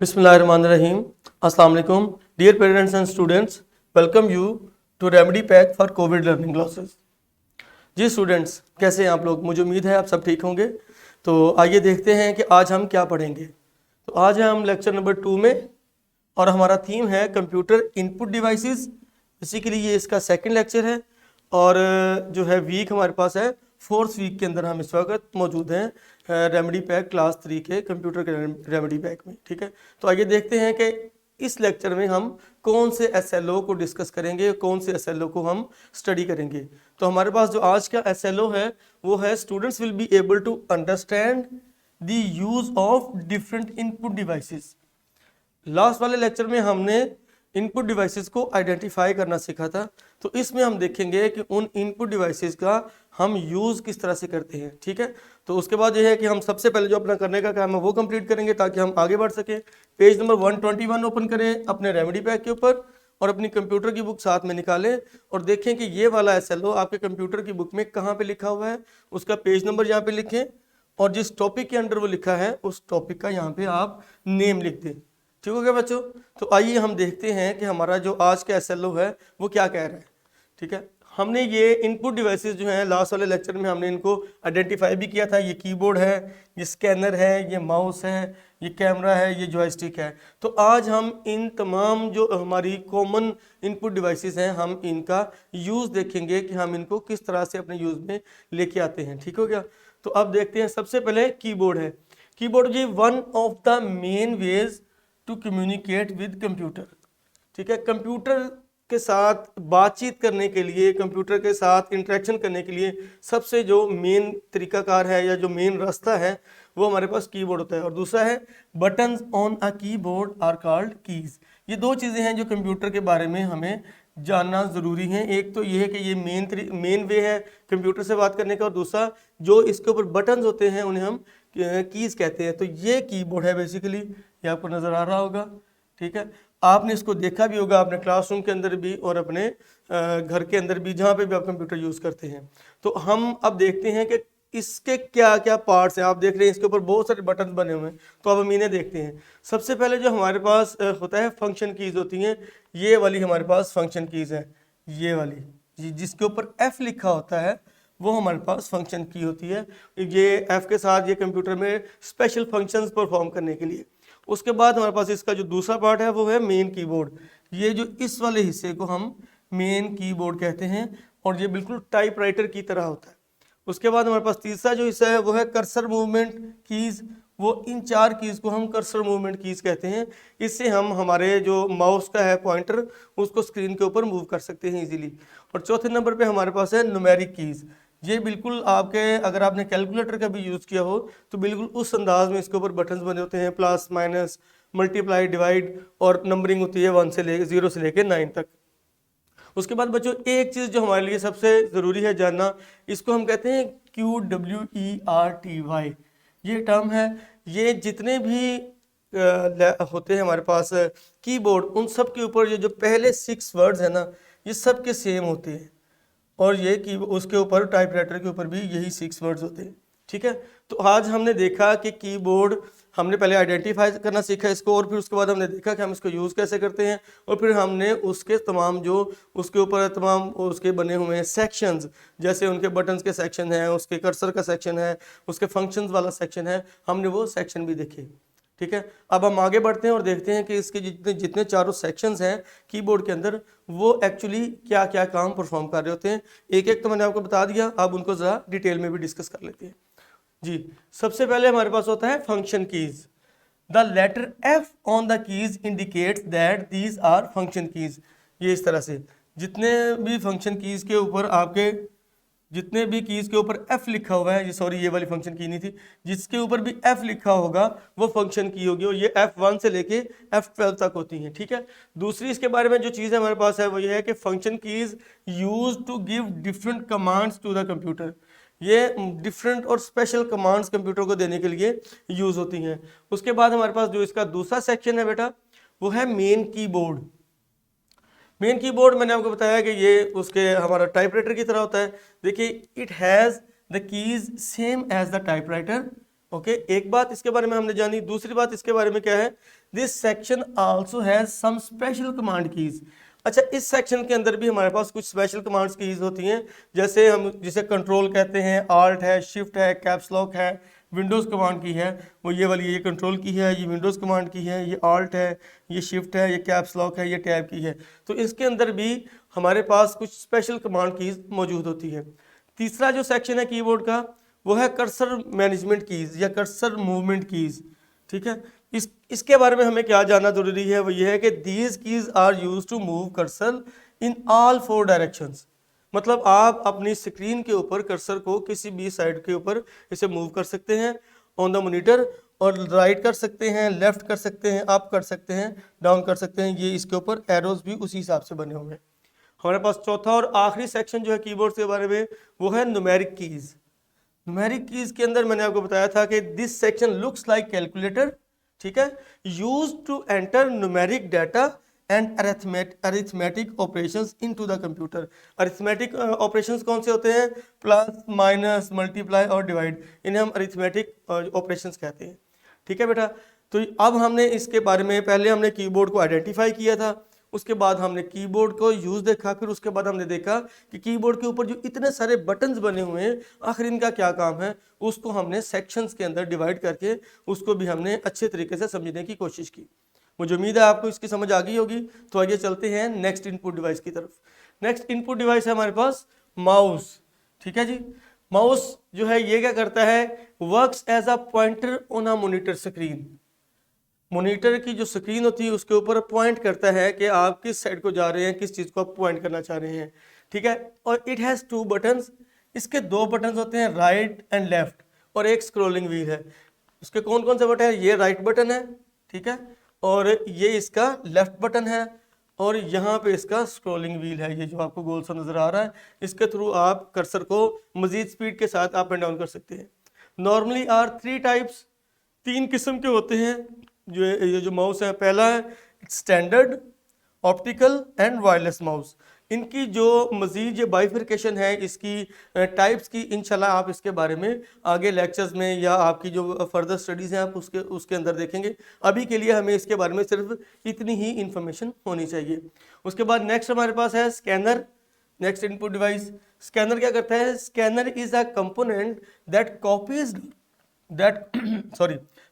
बिस्मिल्लाहिर्रहमानिर्रहीम। अस्सलाम वालेकुम dear parents and students, welcome you to remedy pack for covid learning losses. जी students, कैसे हैं आप लोग? मुझे उम्मीद है आप सब ठीक होंगे। तो आइए देखते हैं कि आज हम क्या पढ़ेंगे। तो आज है हम लेक्चर नंबर 2 में और हमारा थीम है कंप्यूटर इनपुट डिवाइसेस। बेसिकली ये इसका सेकंड लेक्चर है और जो है वीक हमारे पास है 4th वीक के अंदर हम इस वक्त मौजूद हैं रेमेडी पैक क्लास 3 के कंप्यूटर के रेमेडी पैक में। ठीक है, तो आइए देखते हैं कि इस लेक्चर में हम कौन से एसएलओ को डिस्कस करेंगे, कौन से एसएलओ को हम स्टडी करेंगे। तो हमारे पास जो आज का एसएलओ है वो है students will be able to understand the use of different input devices. Last वाले लेक्चर में हमने इनपुट डिवाइसेस को आइडेंटिफाई करना सीखा था, तो इसमें हम देखेंगे कि उन इनपुट डिवाइसेस का हम यूज़ किस तरह से करते हैं। ठीक है, तो उसके बाद यह है कि हम सबसे पहले जो अपना करने का काम है वो कंप्लीट करेंगे ताकि हम आगे बढ़ सकें। पेज नंबर 121 ओपन करें अपने रेमेडी पैक के ऊपर और अपनी कंप्यूटर की बुक साथ में निकालें और देखें कि ये वाला एसएलओ आपके कंप्यूटर की बुक में कहाँ पे लिखा हुआ है, उसका पेज नंबर यहाँ पे लिखें और जिस टॉपिक के अंडर वो लिखा है उस टॉपिक का यहाँ पे आप नेम लिख दें। ठीक हो गया बच्चों? तो आइए हम देखते हैं कि हमारा जो आज का एसएलओ है वो क्या कह रहा है। ठीक है, हमने ये इनपुट डिवाइसेस जो हैं लास्ट वाले लेक्चर में हमने इनको आइडेंटिफाई भी किया था। ये कीबोर्ड है, ये स्कैनर है, ये माउस है, ये कैमरा है, ये जॉयस्टिक है। तो आज हम इन तमाम जो हमारी कॉमन इनपुट डिवाइसेस हैं हम इनका यूज़ देखेंगे कि हम इनको किस तरह से अपने यूज़ में लेके आते हैं। ठीक हो गया? तो अब देखते हैं। सबसे पहले कीबोर्ड है। कीबोर्ड जी one of the main ways to communicate with computer. ठीक है, कंप्यूटर के साथ बातचीत करने के लिए, कंप्यूटर के साथ इंटरेक्शन करने के लिए सबसे जो मेन तरीकाकार है या जो मेन रास्ता है वो हमारे पास कीबोर्ड होता है। और दूसरा है buttons on a keyboard are called keys. ये दो चीज़ें हैं जो कंप्यूटर के बारे में हमें जानना ज़रूरी है। एक तो ये है कि ये मेन वे है कंप्यूटर से बात करने का, और दूसरा जो इसके ऊपर बटन्स होते हैं उन्हें हम कीज़ कहते हैं। तो ये कीबोर्ड है बेसिकली, ये आपको नज़र आ रहा होगा। ठीक है, आपने इसको देखा भी होगा अपने क्लासरूम के अंदर भी और अपने घर के अंदर भी, जहाँ पे भी आप कंप्यूटर यूज़ करते हैं। तो हम अब देखते हैं कि इसके क्या क्या पार्ट्स हैं। आप देख रहे हैं इसके ऊपर बहुत सारे बटन बने हुए हैं, तो अब हम इन्हें देखते हैं। सबसे पहले जो हमारे पास होता है फंक्शन कीज़ होती हैं। ये वाली हमारे पास फंक्शन कीज़ है, ये वाली जिसके ऊपर F लिखा होता है वो हमारे पास फंक्शन की होती है। ये F के साथ ये कंप्यूटर में स्पेशल फंक्शंस परफॉर्म करने के लिए। उसके बाद हमारे पास इसका जो दूसरा पार्ट है वो है मेन कीबोर्ड। ये जो इस वाले हिस्से को हम मेन कीबोर्ड कहते हैं और ये बिल्कुल टाइपराइटर की तरह होता है। उसके बाद हमारे पास तीसरा जो हिस्सा है वो है कर्सर मूवमेंट कीज़। वो इन चार कीज़ को हम कर्सर मूवमेंट कीज़ कहते हैं। इससे हम हमारे जो माउस का है पॉइंटर उसको स्क्रीन के ऊपर मूव कर सकते हैं इजीली। और चौथे नंबर पे हमारे पास है न्यूमेरिक कीज़। ये बिल्कुल आपके, अगर आपने कैलकुलेटर का भी यूज़ किया हो तो बिल्कुल उस अंदाज में इसके ऊपर बटन्स बने होते हैं, प्लस माइनस मल्टीप्लाई डिवाइड, और नंबरिंग होती है 0 से लेके 9 तक। उसके बाद बच्चों एक चीज़ जो हमारे लिए सबसे ज़रूरी है जानना, इसको हम कहते हैं QWERTY। ये टर्म है। ये जितने भी होते हैं हमारे पास कीबोर्ड, उन सब के ऊपर ये जो पहले 6 वर्ड्स हैं ना, ये सब के सेम होते हैं। और ये की उसके ऊपर टाइपराइटर के ऊपर भी यही 6 वर्ड्स होते हैं। ठीक है, तो आज हमने देखा कि कीबोर्ड हमने पहले आइडेंटिफाई करना सीखा इसको, और फिर उसके बाद हमने देखा कि हम इसको यूज़ कैसे करते हैं, और फिर हमने उसके तमाम जो उसके ऊपर तमाम उसके बने हुए हैं सेक्शंस, जैसे उनके बटन्स के सेक्शन हैं, उसके कर्सर का सेक्शन है, उसके फंक्शंस वाला सेक्शन है, हमने वो सेक्शन भी देखे। ठीक है, अब हम आगे बढ़ते हैं और देखते हैं कि इसके जितने जितने चारों सेक्शंस हैं कीबोर्ड के अंदर वो एक्चुअली क्या क्या काम परफॉर्म कर रहे होते हैं। एक एक तो मैंने आपको बता दिया, अब उनको ज़रा डिटेल में भी डिस्कस कर लेते हैं। जी, सबसे पहले हमारे पास होता है function keys. The letter F on the keys indicates that these are function keys. ये इस तरह से जितने भी फंक्शन कीज़ के ऊपर आपके जितने भी कीज़ के ऊपर F लिखा हुआ है, सॉरी ये वाली फंक्शन की नहीं थी, जिसके ऊपर भी F लिखा होगा वो फंक्शन की होगी, और ये F1 से लेके F12 तक होती हैं। ठीक है, दूसरी इसके बारे में जो चीज़ हमारे पास है वो ये है कि function keys use to give different commands to the computer. ये डिफरेंट और स्पेशल कमांड्स कंप्यूटर को देने के लिए यूज़ होती हैं। उसके बाद हमारे पास जो इसका दूसरा सेक्शन है बेटा वो है मेन कीबोर्ड। मेन कीबोर्ड मैंने आपको बताया कि ये उसके हमारा टाइपराइटर की तरह होता है। देखिए, it has the keys same as the typewriter okay एक बात इसके बारे में हमने जानी। दूसरी बात इसके बारे में क्या है, this section also has some special command keys. अच्छा इस सेक्शन के अंदर भी हमारे पास कुछ स्पेशल कमांड्स कीज होती हैं, जैसे हम जिसे कंट्रोल कहते हैं, आल्ट है, शिफ्ट है, कैप्स लॉक है, विंडोज़ कमांड की है, वो ये वाली ये कंट्रोल की है, ये विंडोज़ कमांड की है, ये आल्ट है, ये शिफ्ट है, ये कैप्स लॉक है, ये टैब की है। तो इसके अंदर भी हमारे पास कुछ स्पेशल कमांड कीज मौजूद होती है। तीसरा जो सेक्शन है कीबोर्ड का वो है कर्सर मैनेजमेंट कीज या कर्सर मूवमेंट कीज। ठीक है, इसके बारे में हमें क्या जानना जरूरी है, वो ये है कि these keys are use to move cursor in all 4 directions. मतलब आप अपनी स्क्रीन के ऊपर कर्सर को किसी भी साइड के ऊपर इसे मूव कर सकते हैं ऑन द मॉनिटर, और राइट कर सकते हैं, लेफ्ट कर सकते हैं, अप कर सकते हैं, डाउन कर सकते हैं। ये इसके ऊपर एरोज भी उसी हिसाब से बने होंगे। हमारे पास चौथा और आखिरी सेक्शन जो है कीबोर्ड के बारे में वो है न्यूमेरिक कीज। न्यूमेरिक कीज के अंदर मैंने आपको बताया था कि this section looks like calculator, ठीक है, use to enter numeric data and arithmetic operations into the computer. Arithmetic operations कौन से होते हैं, प्लस माइनस मल्टीप्लाई और डिवाइड, इन्हें हम अरिथमेटिक ऑपरेशंस कहते हैं। ठीक है बेटा, तो अब हमने इसके बारे में पहले हमने कीबोर्ड को आइडेंटिफाई किया था, उसके बाद हमने कीबोर्ड को यूज देखा, फिर उसके बाद हमने देखा कि कीबोर्ड के ऊपर जो इतने सारे बटन्स बने हुए हैं आखिर इनका क्या काम है, उसको हमने सेक्शंस के अंदर डिवाइड करके उसको भी हमने अच्छे तरीके से समझने की कोशिश की। मुझे उम्मीद है आपको इसकी समझ आ गई होगी। तो आइए चलते हैं नेक्स्ट इनपुट डिवाइस की तरफ। नेक्स्ट इनपुट डिवाइस है हमारे पास माउस। ठीक है जी, माउस जो है ये क्या करता है, works as a pointer on a monitor screen. Monitor की जो स्क्रीन होती है उसके ऊपर पॉइंट करता है कि आप किस साइड को जा रहे हैं, किस चीज़ को आप पॉइंट करना चाह रहे हैं। ठीक है, और इट हैज़ 2 बटन्स, इसके 2 बटन्स होते हैं, राइट एंड लेफ्ट, और एक स्क्रोलिंग व्हील है। इसके कौन कौन से बटन है, ये राइट बटन है, ठीक है, और ये इसका लेफ्ट बटन है, और यहाँ पे इसका स्क्रोलिंग व्हील है, ये जो आपको गोल सा नजर आ रहा है। इसके थ्रू आप कर्सर को मजीद स्पीड के साथ अप एंड डाउन कर सकते हैं। नॉर्मली आर 3 टाइप्स, 3 किस्म के होते हैं जो ये जो माउस है। पहला है standard, optical and wireless mouse. इनकी जो मजीद ये बाइफिकेशन है इसकी टाइप्स की, इंशाल्लाह आप इसके बारे में आगे लेक्चर्स में या आपकी जो फर्दर स्टडीज़ हैं आप उसके अंदर देखेंगे। अभी के लिए हमें इसके बारे में सिर्फ इतनी ही इंफॉर्मेशन होनी चाहिए। उसके बाद नेक्स्ट हमारे पास है scanner. Next input device, scanner क्या करता है, scanner is a component that copies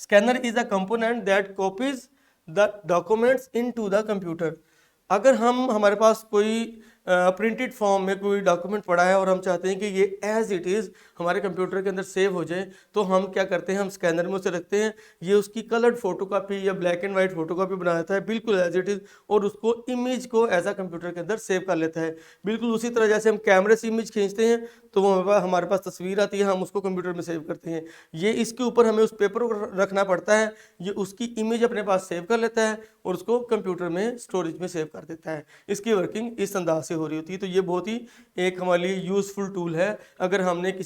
scanner is a component that copies the documents into the computer। अगर हमारे पास कोई प्रिंटेड फॉर्म में कोई डॉक्यूमेंट पड़ा है और हम चाहते हैं कि ये एज इट इज़ हमारे कंप्यूटर के अंदर सेव हो जाए, तो हम क्या करते हैं, हम स्कैनर में उसे रखते हैं, ये उसकी कलर्ड फोटोकॉपी या ब्लैक एंड वाइट फोटोकॉपी बना देता है बिल्कुल एज इट इज़, और उसको इमेज को एज आ कंप्यूटर के अंदर सेव कर लेता है। बिल्कुल उसी तरह जैसे हम कैमरे से इमेज खींचते हैं तो वो हमारे पास तस्वीर आती है, हम उसको कंप्यूटर में सेव करते हैं। ये इसके ऊपर हमें उस पेपर को रखना पड़ता है, ये उसकी इमेज अपने पास सेव कर लेता है और उसको कंप्यूटर में स्टोरेज में सेव कर देता है। इसकी वर्किंग इस अंदाज से हो रही होती है। तो ये बहुत ही एक हमारे लिए यूज़फुल टूल है। अगर हमने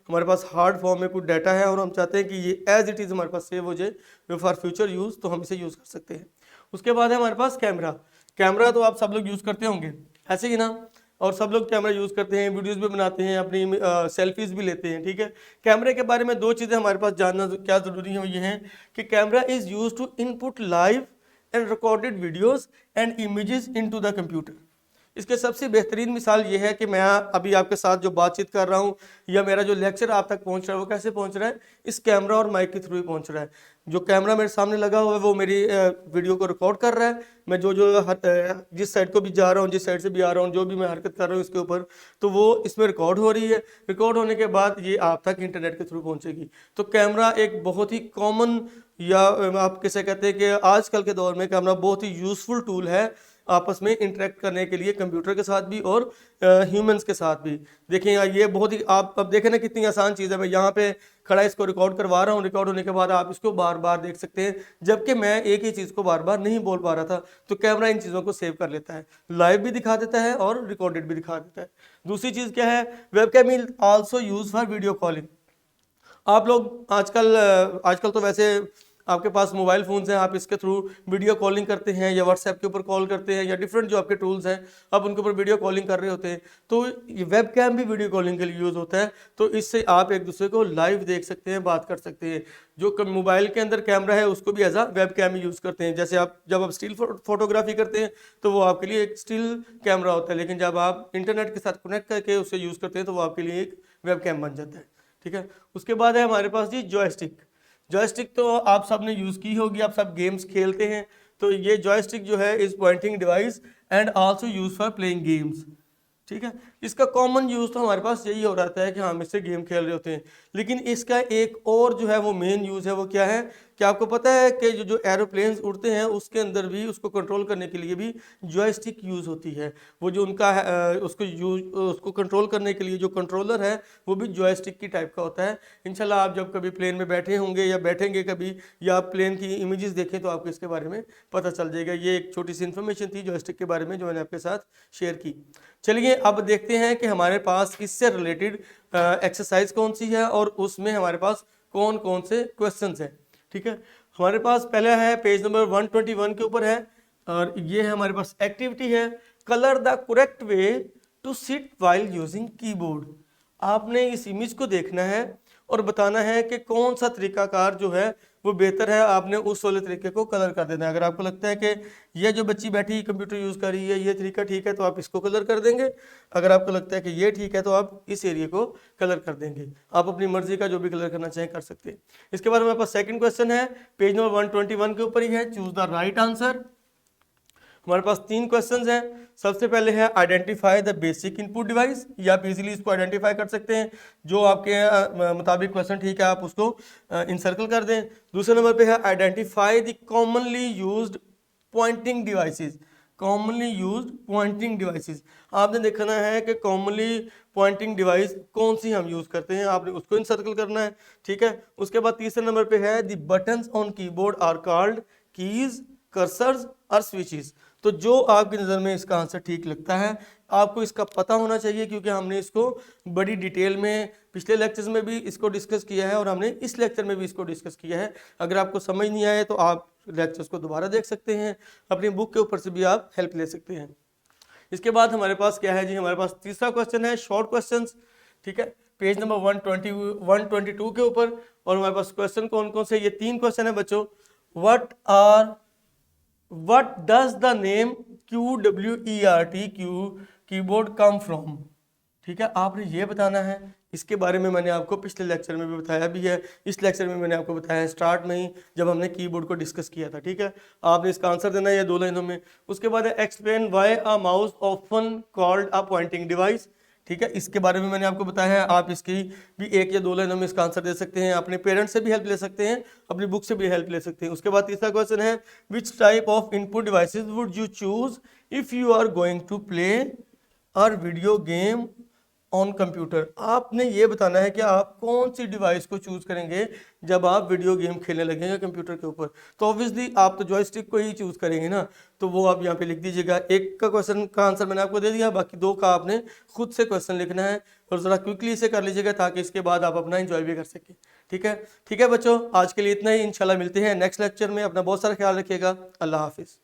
हमारे पास हार्ड फॉर्म में कुछ डाटा है और हम चाहते हैं कि ये एज इट इज़ हमारे पास सेव हो जाए फॉर फ्यूचर यूज़, तो हम इसे यूज़ कर सकते हैं। उसके बाद है हमारे पास कैमरा। कैमरा तो आप सब लोग यूज़ करते होंगे, ऐसे ही ना, और सब लोग कैमरा यूज़ करते हैं, वीडियोस भी बनाते हैं, अपनी सेल्फीज़ भी लेते हैं। ठीक है, कैमरे के बारे में 2 चीज़ें हमारे पास जानना क्या ज़रूरी है, वो ये हैं कि camera is use to input live and recorded videos and images into the computer. इसके सबसे बेहतरीन मिसाल ये है कि मैं अभी आपके साथ जो बातचीत कर रहा हूँ या मेरा जो लेक्चर आप तक पहुँच रहा है वो कैसे पहुँच रहा है, इस कैमरा और माइक के थ्रू ही पहुँच रहा है। जो कैमरा मेरे सामने लगा हुआ है वो मेरी वीडियो को रिकॉर्ड कर रहा है। मैं जिस साइड को भी जा रहा हूँ, जिस साइड से भी आ रहा हूँ, जो भी मैं हरकत कर रहा हूँ इसके ऊपर, तो वो इसमें रिकॉर्ड हो रही है। रिकॉर्ड होने के बाद ये आप तक इंटरनेट के थ्रू पहुँचेगी। तो कैमरा एक बहुत ही कॉमन, या आप किसे कहते हैं कि आजकल के दौर में कैमरा बहुत ही यूज़फुल टूल है आपस में इंटरेक्ट करने के लिए, कंप्यूटर के साथ भी और ह्यूमंस के साथ भी। देखें ये बहुत ही, आप अब देखें ना कितनी आसान चीज़ है। मैं यहाँ पे खड़ा इसको रिकॉर्ड करवा रहा हूँ, रिकॉर्ड होने के बाद आप इसको बार बार देख सकते हैं, जबकि मैं एक ही चीज़ को बार बार नहीं बोल पा रहा था। तो कैमरा इन चीज़ों को सेव कर लेता है, लाइव भी दिखा देता है और रिकॉर्डेड भी दिखा देता है। दूसरी चीज़ क्या है, webcam is also use for video calling. आप लोग आजकल तो वैसे आपके पास मोबाइल फ़ोन्स हैं, आप इसके थ्रू वीडियो कॉलिंग करते हैं या व्हाट्सएप के ऊपर कॉल करते हैं या डिफरेंट जो आपके टूल्स हैं आप उनके ऊपर वीडियो कॉलिंग कर रहे होते हैं, तो ये वेब कैम भी वीडियो कॉलिंग के लिए यूज़ होता है। तो इससे आप एक दूसरे को लाइव देख सकते हैं, बात कर सकते हैं। जो मोबाइल के अंदर कैमरा है उसको भी as a webcam use करते हैं। जैसे आप जब आप स्टिल फोटोग्राफी करते हैं तो वो आपके लिए एक स्टिल कैमरा होता है, लेकिन जब आप इंटरनेट के साथ कनेक्ट करके उसे यूज़ करते हैं तो वो आपके लिए एक वेब कैम बन जाता है। ठीक है, उसके बाद है हमारे पास जी जॉयस्टिक। जॉयस्टिक तो आप सब ने यूज़ की होगी, आप सब गेम्स खेलते हैं। तो ये जॉयस्टिक जो है is pointing device and also use for playing games. ठीक है, इसका कॉमन यूज़ तो हमारे पास यही हो रहता है कि हम इससे गेम खेल रहे होते हैं, लेकिन इसका एक और जो है वो मेन यूज़ है वो क्या है कि आपको पता है कि जो एरोप्लेन्स उड़ते हैं उसके अंदर भी उसको कंट्रोल करने के लिए भी जॉयस्टिक यूज़ होती है। वो जो उनका है उसको कंट्रोल करने के लिए जो कंट्रोलर है वो भी जॉयस्टिक की टाइप का होता है। इंशाल्लाह आप जब कभी प्लेन में बैठे होंगे या बैठेंगे कभी या आप प्लेन की इमेजेस देखें तो आपको इसके बारे में पता चल जाएगा। ये एक छोटी सी इन्फॉर्मेशन थी जॉयस्टिक के बारे में जो मैंने आपके साथ शेयर की। चलिए अब देखते हैं कि हमारे पास इससे रिलेटेड एक्सरसाइज कौन सी है और उसमें हमारे पास कौन कौन से क्वेश्चंस हैं। ठीक है, हमारे पास पहला है पेज नंबर 121 के ऊपर है और ये है हमारे पास एक्टिविटी है, colour the correct way to sit while using keyboard. आपने इस इमेज को देखना है और बताना है कि कौन सा तरीकाकार जो है वो बेहतर है, आपने उस वाले तरीके को कलर कर देना है। अगर आपको लगता है कि ये जो बच्ची बैठी कंप्यूटर यूज़ कर रही है ये तरीका ठीक है तो आप इसको कलर कर देंगे, अगर आपको लगता है कि ये ठीक है तो आप इस एरिया को कलर कर देंगे। आप अपनी मर्जी का जो भी कलर करना चाहें कर सकते हैं। इसके बाद हमारे पास सेकंड क्वेश्चन है पेज नंबर 121 के ऊपर ही है, चूज द राइट आंसर। हमारे पास 3 क्वेश्चंस हैं। सबसे पहले है identify the basic input device, या आप इजीली इसको आइडेंटिफाई कर सकते हैं, जो आपके मुताबिक क्वेश्चन ठीक है आप उसको इनसर्कल कर दें। दूसरे नंबर पे है identify the commonly used pointing devices. Commonly used pointing devices, आपने देखना है कि कॉमनली पॉइंटिंग डिवाइस कौन सी हम यूज़ करते हैं, आपने उसको इनसर्कल करना है। ठीक है, उसके बाद तीसरे नंबर पे है the buttons on keyboard are called keys, cursors और स्विचेस। तो जो आपकी नज़र में इसका आंसर ठीक लगता है आपको इसका पता होना चाहिए, क्योंकि हमने इसको बड़ी डिटेल में पिछले लेक्चर्स में भी इसको डिस्कस किया है और हमने इस लेक्चर में भी इसको डिस्कस किया है। अगर आपको समझ नहीं आए तो आप लेक्चर्स को दोबारा देख सकते हैं, अपनी बुक के ऊपर से भी आप हेल्प ले सकते हैं। इसके बाद हमारे पास क्या है जी, हमारे पास तीसरा क्वेश्चन है शॉर्ट क्वेश्चंस। ठीक है, पेज नंबर 122 के ऊपर, और हमारे पास क्वेश्चन कौन कौन से, ये 3 क्वेश्चन है बच्चों। What does the name QWERT keyboard come from. ठीक है, आपने ये बताना है। इसके बारे में मैंने आपको पिछले लेक्चर में भी बताया भी है, इस लेक्चर में मैंने आपको बताया है स्टार्ट में ही जब हमने कीबोर्ड को डिस्कस किया था। ठीक है, आपने इसका आंसर देना है ये 2 लाइनों में। उसके बाद है explain why a mouse often called a pointing device. ठीक है, इसके बारे में मैंने आपको बताया है, आप इसकी भी 1 या 2 लाइनों में इसका आंसर दे सकते हैं। अपने पेरेंट्स से भी हेल्प ले सकते हैं, अपनी बुक से भी हेल्प ले सकते हैं। उसके बाद तीसरा क्वेश्चन है which type of input devices would you choose if you are going to play और वीडियो गेम ऑन कंप्यूटर। आपने ये बताना है कि आप कौन सी डिवाइस को चूज करेंगे जब आप वीडियो गेम खेलने लगेंगे कंप्यूटर के ऊपर। तो ऑब्वियसली आप तो जॉयस्टिक को ही चूज करेंगे ना, तो वो आप यहाँ पे लिख दीजिएगा। 1 का क्वेश्चन का आंसर मैंने आपको दे दिया, बाकी 2 का आपने खुद से क्वेश्चन लिखना है और ज़रा क्विकली इसे कर लीजिएगा ताकि इसके बाद आप अपना एंजॉय भी कर सकें। ठीक है बच्चों, आज के लिए इतना ही। इंशाल्लाह मिलते हैं नेक्स्ट लेक्चर में। अपना बहुत सारा ख्याल रखिएगा। अल्लाह हाफिज़।